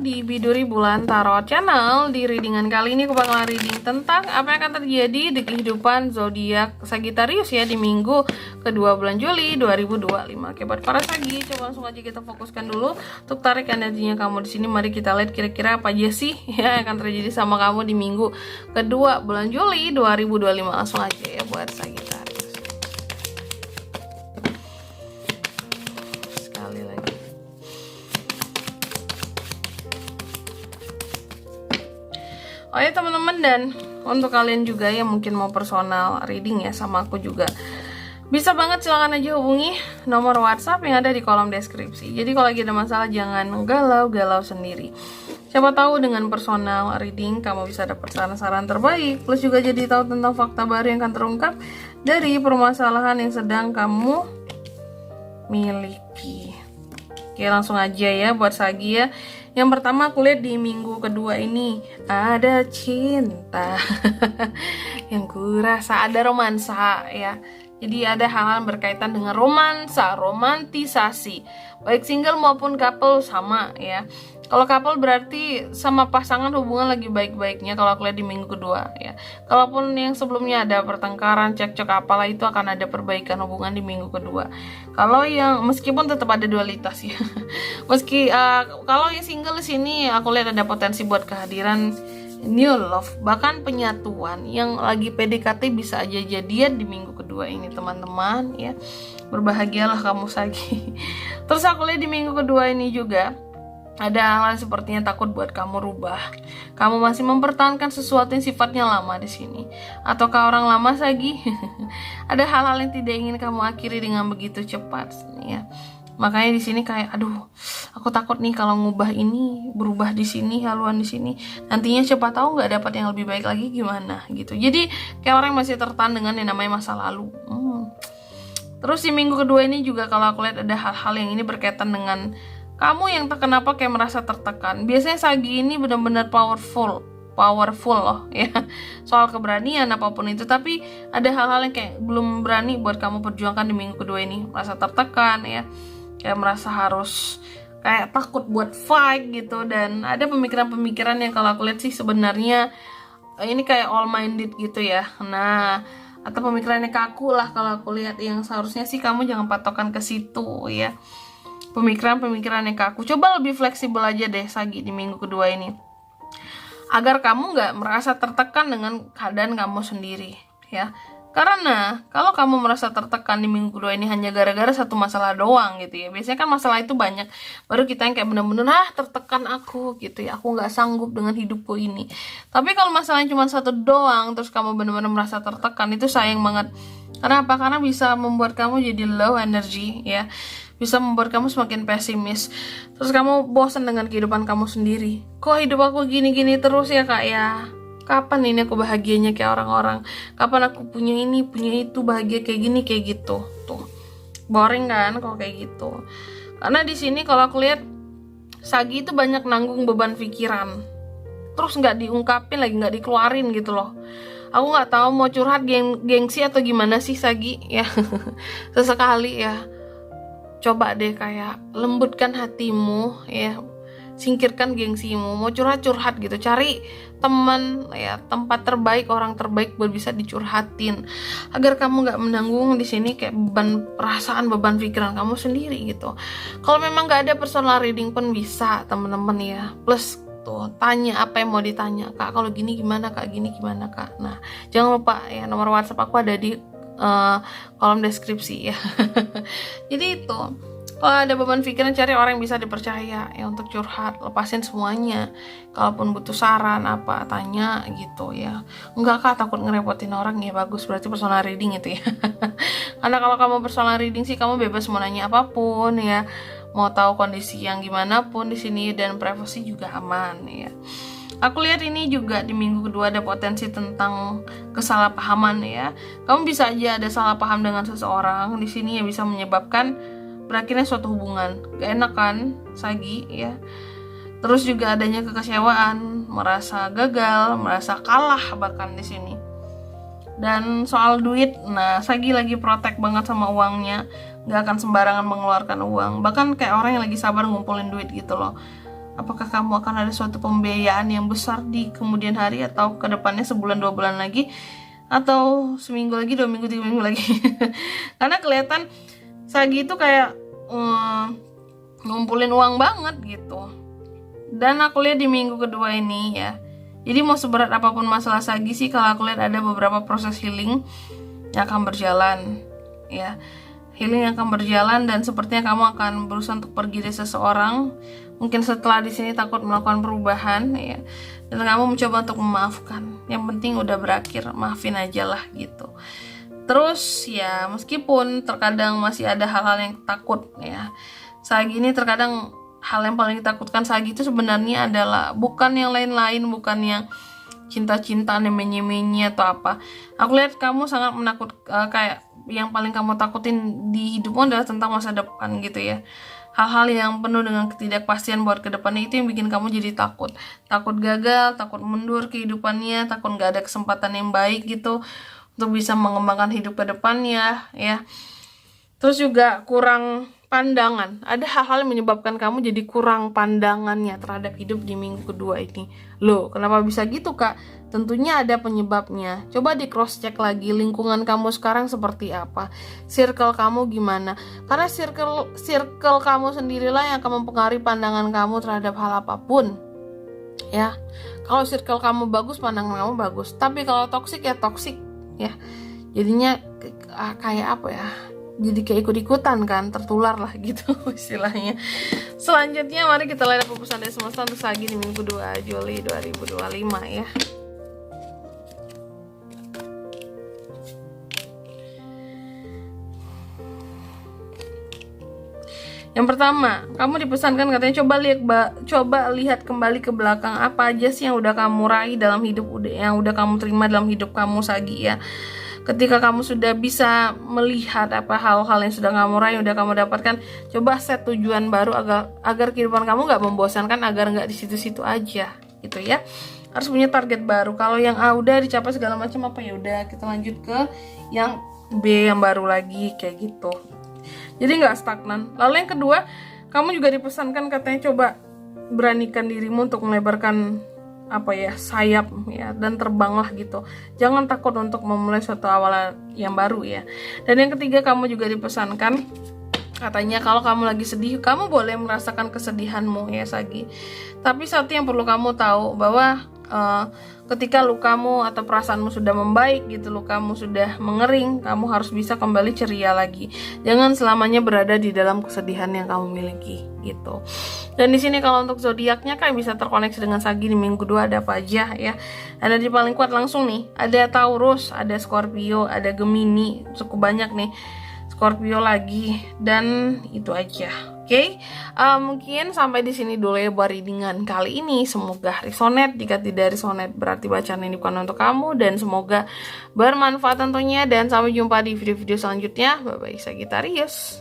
di Biduri Bulan Tarot Channel. Di readingan kali ini aku bakalan reading tentang apa yang akan terjadi di kehidupan zodiak Sagittarius ya di minggu kedua bulan Juli 2025. Oke, buat para Sagi, coba langsung aja kita fokuskan dulu untuk tarik energinya kamu di sini. Mari kita lihat kira-kira apa aja sih ya yang akan terjadi sama kamu di minggu kedua bulan Juli 2025. Langsung aja ya buat Sagittarius. Sekali lagi. Oh ya teman-teman, dan untuk kalian juga yang mungkin mau personal reading ya sama aku juga, bisa banget silakan aja hubungi nomor WhatsApp yang ada di kolom deskripsi. Jadi kalau lagi ada masalah jangan galau-galau sendiri. Siapa tahu dengan personal reading kamu bisa dapat saran-saran terbaik, plus juga jadi tahu tentang fakta baru yang akan terungkap dari permasalahan yang sedang kamu miliki. Oke, langsung aja ya buat Sagi ya. Yang pertama aku lihat di minggu kedua ini ada cinta yang kurasa, ada romansa ya. Jadi ada hal-hal berkaitan dengan romansa, romantisasi. Baik single maupun couple sama ya. Kalau couple berarti sama pasangan hubungan lagi baik-baiknya kalau aku lihat di minggu kedua ya. Kalaupun yang sebelumnya ada pertengkaran, cekcok apalah, itu akan ada perbaikan hubungan di minggu kedua. Kalau yang meskipun tetap ada dualitas ya. Kalau yang single di sini aku lihat ada potensi buat kehadiran new love, bahkan penyatuan. Yang lagi PDKT bisa aja jadian di minggu kedua ini teman-teman ya. Berbahagialah kamu Sagi. Terus aku lihat di minggu kedua ini juga ada hal-hal sepertinya takut buat kamu rubah. Kamu masih mempertahankan sesuatu yang sifatnya lama di sini. Ataukah orang lama Sagi? Ada hal-hal yang tidak ingin kamu akhiri dengan begitu cepat ya. Makanya di sini kayak aduh, aku takut nih kalau ngubah ini, berubah di sini, haluan di sini. Nantinya siapa tahu nggak dapat yang lebih baik lagi gimana gitu. Jadi kayak orang masih tertahan dengan yang namanya masa lalu. Terus di minggu kedua ini juga kalau aku lihat ada hal-hal yang ini berkaitan dengan kamu yang tak kenapa kayak merasa tertekan. Biasanya Sagi ini benar-benar powerful loh ya, soal keberanian apapun itu. Tapi ada hal-hal yang kayak belum berani buat kamu perjuangkan di minggu kedua ini. Merasa tertekan ya, kayak merasa harus kayak takut buat fight gitu. Dan ada pemikiran-pemikiran yang kalau aku lihat sih sebenarnya ini kayak all minded gitu ya. Nah, atau pemikirannya kaku lah kalau aku lihat, yang seharusnya sih kamu jangan patokan ke situ ya. Pemikiran-pemikiran yang kaku, coba lebih fleksibel aja deh Sagi di minggu kedua ini, agar kamu nggak merasa tertekan dengan keadaan kamu sendiri ya. Karena kalau kamu merasa tertekan di minggu kedua ini hanya gara-gara satu masalah doang gitu ya. Biasanya kan masalah itu banyak, baru kita yang kayak bener-bener tertekan aku gitu ya, aku nggak sanggup dengan hidupku ini. Tapi kalau masalahnya cuma satu doang, terus kamu bener-bener merasa tertekan, itu sayang banget. Kenapa? Karena bisa membuat kamu jadi low energy ya, bisa membuat kamu semakin pesimis. Terus kamu bosan dengan kehidupan kamu sendiri. Kok hidup aku gini-gini terus ya kak ya? Kapan ini aku bahagianya kayak orang-orang? Kapan aku punya ini, punya itu, bahagia kayak gini, kayak gitu? Tuh, boring kan kalau kayak gitu. Karena di sini kalau aku lihat Sagi itu banyak nanggung beban pikiran, terus nggak diungkapin lagi, nggak dikeluarin gitu loh. Aku nggak tahu mau curhat gengsi atau gimana sih Sagi ya. Sesekali ya, coba deh kayak lembutkan hatimu ya, singkirkan gengsimu. Mau curhat gitu, cari teman ya, tempat terbaik, orang terbaik buat bisa dicurhatin, agar kamu nggak menanggung di sini kayak beban perasaan, beban pikiran kamu sendiri gitu. Kalau memang nggak ada personal reading pun bisa teman-teman ya. Plus tuh tanya apa yang mau ditanya, kak kalau gini gimana kak, gini gimana kak. Nah jangan lupa ya, nomor WhatsApp aku ada di kolom deskripsi ya. Jadi itu, kalau ada beban pikiran cari orang yang bisa dipercaya ya untuk curhat, lepasin semuanya. Kalaupun butuh saran apa, tanya gitu ya. Enggak kak, takut ngerepotin orang ya, bagus, berarti personal reading itu ya. Karena kalau kamu personal reading sih kamu bebas mau nanya apapun ya, mau tahu kondisi yang gimana pun di sini, dan privasi juga aman ya. Aku lihat ini juga di minggu kedua ada potensi tentang kesalahpahaman ya. Kamu bisa aja ada salah paham dengan seseorang di sini yang bisa menyebabkan berakhirnya suatu hubungan. Gak enak kan Sagi ya. Terus juga adanya kekecewaan, merasa gagal, merasa kalah bahkan di sini. Dan soal duit, nah Sagi lagi protect banget sama uangnya, gak akan sembarangan mengeluarkan uang. Bahkan kayak orang yang lagi sabar ngumpulin duit gitu loh. Apakah kamu akan ada suatu pembiayaan yang besar di kemudian hari, atau ke depannya sebulan 2 bulan lagi, atau seminggu lagi, 2 minggu, 3 minggu lagi. Karena kelihatan Sagi itu kayak ngumpulin uang banget gitu. Dan aku lihat di minggu kedua ini ya, jadi mau seberat apapun masalah Sagi sih, kalau aku lihat ada beberapa proses healing yang akan berjalan ya. Healing yang akan berjalan, dan sepertinya kamu akan berusaha untuk pergi dari seseorang. Mungkin setelah di sini takut melakukan perubahan ya, dan kamu mencoba untuk memaafkan. Yang penting udah berakhir, maafin aja lah gitu. Terus ya, meskipun terkadang masih ada hal-hal yang takut ya, Sagi ini terkadang hal yang paling ditakutkan Sagi itu sebenarnya adalah bukan yang lain-lain, bukan yang cinta-cintaan yang menye-menye atau apa. Aku lihat kamu sangat menakut, kayak yang paling kamu takutin di hidupmu adalah tentang masa depan gitu ya. Hal-hal yang penuh dengan ketidakpastian buat ke depannya itu yang bikin kamu jadi takut. Takut gagal, takut mundur kehidupannya, takut gak ada kesempatan yang baik gitu untuk bisa mengembangkan hidup ke depannya ya. Terus juga kurang pandangan. Ada hal-hal yang menyebabkan kamu jadi kurang pandangannya terhadap hidup di minggu kedua ini. Loh, kenapa bisa gitu, Kak? Tentunya ada penyebabnya. Coba di cross check lagi lingkungan kamu sekarang seperti apa, circle kamu gimana. Karena circle kamu sendirilah yang akan mempengaruhi pandangan kamu terhadap hal apapun. Ya. Kalau circle kamu bagus, pandangan kamu bagus. Tapi kalau toksik ya toksik, ya. Jadinya kayak apa ya? Jadi kayak ikut-ikutan kan, tertular lah gitu istilahnya. Selanjutnya mari kita lihat pesan dari semesta untuk Sagi di minggu 2 Juli 2025 ya. Yang pertama, kamu dipesankan katanya coba lihat kembali ke belakang, apa aja sih yang udah kamu raih dalam hidup, yang udah kamu terima dalam hidup kamu Sagi ya. Ketika kamu sudah bisa melihat apa hal-hal yang sudah kamu raih, udah kamu dapatkan, coba set tujuan baru agar kehidupan kamu nggak membosankan, agar nggak di situ-situ aja gitu ya. Harus punya target baru. Kalau yang A udah dicapai segala macam apa, ya udah kita lanjut ke yang B yang baru lagi kayak gitu. Jadi nggak stagnan. Lalu yang kedua, kamu juga dipesankan katanya coba beranikan dirimu untuk melebarkan sayap ya, dan terbanglah gitu. Jangan takut untuk memulai suatu awal yang baru ya. Dan yang ketiga, kamu juga dipesankan katanya kalau kamu lagi sedih, kamu boleh merasakan kesedihanmu ya Sagi. Tapi satu yang perlu kamu tahu, bahwa ketika lukamu atau perasaanmu sudah membaik gitu, lukamu sudah mengering, kamu harus bisa kembali ceria lagi. Jangan selamanya berada di dalam kesedihan yang kamu miliki gitu. Dan di sini kalau untuk zodiaknya kan bisa terkoneksi dengan Sagi di minggu 2 ada apa aja ya. Ada di paling kuat langsung nih, ada Taurus, ada Scorpio, ada Gemini, cukup banyak nih. Scorpio lagi, dan itu aja. Oke, mungkin sampai di sini dulu ya buat readingan kali ini. Semoga resonate. Jika tidak resonate berarti bacaan ini bukan untuk kamu, dan semoga bermanfaat tentunya. Dan sampai jumpa di video-video selanjutnya. Bye bye Sagittarius.